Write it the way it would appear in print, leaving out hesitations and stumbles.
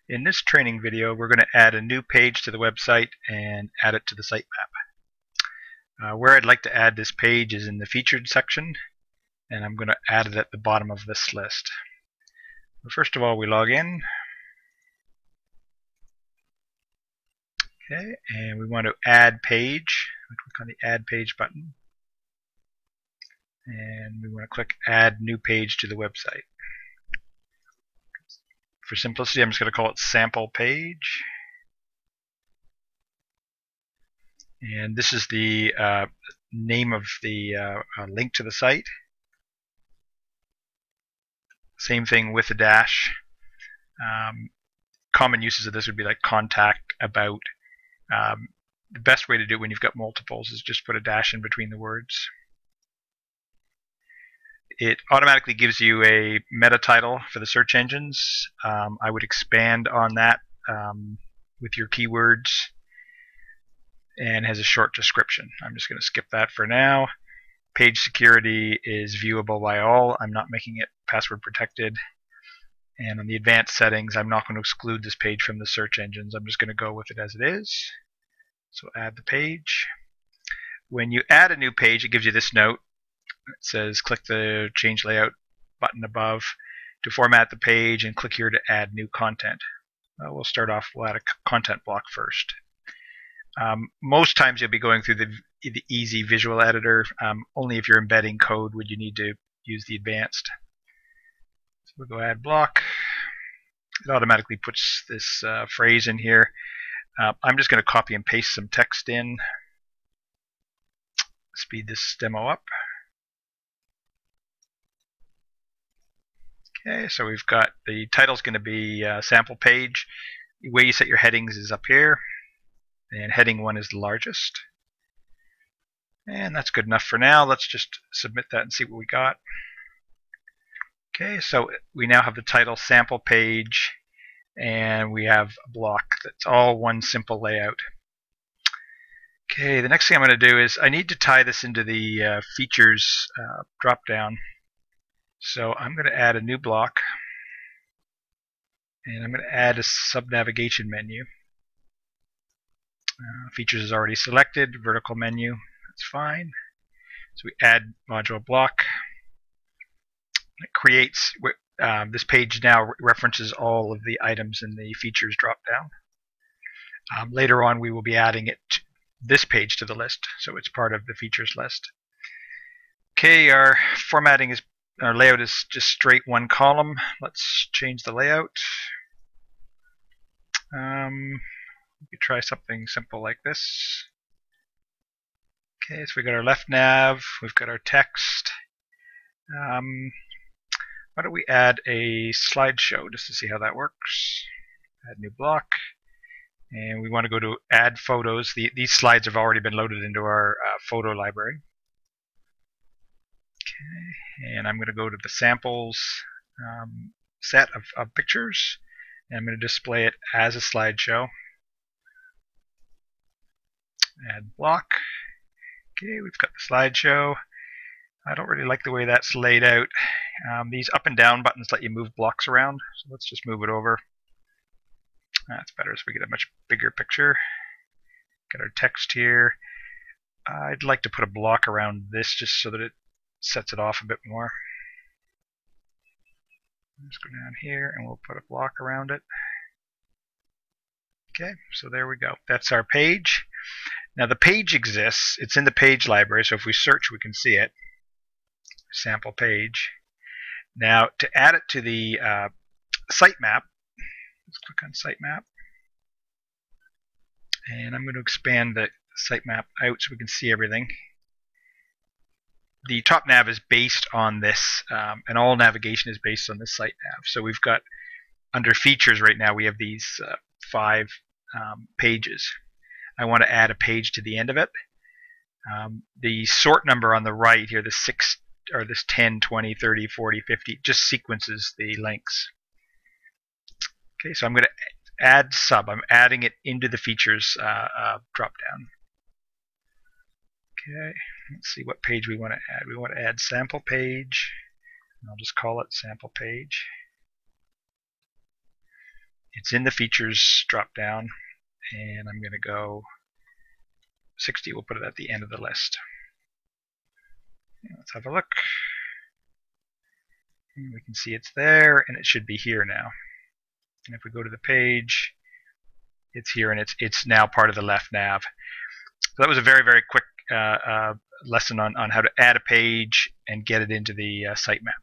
In this training video, we're going to add a new page to the website and add it to the sitemap. Where I'd like to add this page is in the featured section, and I'm going to add it at the bottom of this list. First of all, we log in. Okay, and we want to add page. We click on the Add Page button, and we want to click Add New Page to the website. For simplicity, I'm just going to call it Sample Page. And this is the name of the link to the site. Same thing with the dash. Common uses of this would be like contact, about. The best way to do it when you've got multiples is just put a dash in between the words. It automatically gives you a meta title for the search engines. I would expand on that with your keywords, and has a short description. I'm just going to skip that for now. Page security is viewable by all. I'm not making it password protected. And on the advanced settings, I'm not going to exclude this page from the search engines. I'm just going to go with it as it is. So add the page. When you add a new page, it gives you this note. It says click the change layout button above to format the page, and click here to add new content. We'll start off, we'll add a content block first. Most times you'll be going through the easy visual editor. Only if you're embedding code would you need to use the advanced. So we'll go add block. It automatically puts this phrase in here. I'm just going to copy and paste some text in. Speed this demo up. Okay, so we've got the title's going to be sample page. The way you set your headings is up here, and heading 1 is the largest. And that's good enough for now. Let's just submit that and see what we got. Okay, so we now have the title sample page, and we have a block that's all one simple layout. Okay, the next thing I'm going to do is I need to tie this into the features drop down. So I'm going to add a new block, and I'm going to add a sub-navigation menu. Features is already selected, vertical menu, that's fine. So we add module block. It creates, this page now references all of the items in the features drop down. Later on we will be adding this page to the list, so it's part of the features list. Okay, our formatting is, our layout is just straight one column. Let's change the layout. We could try something simple like this. Okay, so we got our left nav, we've got our text. Why don't we add a slideshow just to see how that works. Add new block. And we want to go to add photos. These slides have already been loaded into our photo library. Okay, and I'm going to go to the samples set of pictures, and I'm going to display it as a slideshow. Add block. Okay, we've got the slideshow. I don't really like the way that's laid out. These up and down buttons let you move blocks around, so let's just move it over. That's better, so we get a much bigger picture. Got our text here. I'd like to put a block around this just so that it sets it off a bit more. Let's go down here and we'll put a block around it. Okay, so there we go. That's our page. Now the page exists. It's in the page library, so if we search we can see it. Sample page. Now to add it to the sitemap, let's click on sitemap. And I'm going to expand the sitemap out so we can see everything. The top nav is based on this, and all navigation is based on this site nav. So we've got, under features right now, we have these 5 pages. I want to add a page to the end of it. The sort number on the right here, the 6, or this 10, 20, 30, 40, 50, just sequences the links. Okay, so I'm going to add sub. I'm adding it into the features drop down. Okay, let's see what page we want to add. We want to add sample page. I'll just call it sample page. It's in the features drop down, and I'm going to go 60. We'll put it at the end of the list. Let's have a look. And we can see it's there, and it should be here now. And if we go to the page, it's here, and it's now part of the left nav. So that was a very, very quick lesson on how to add a page and get it into the sitemap.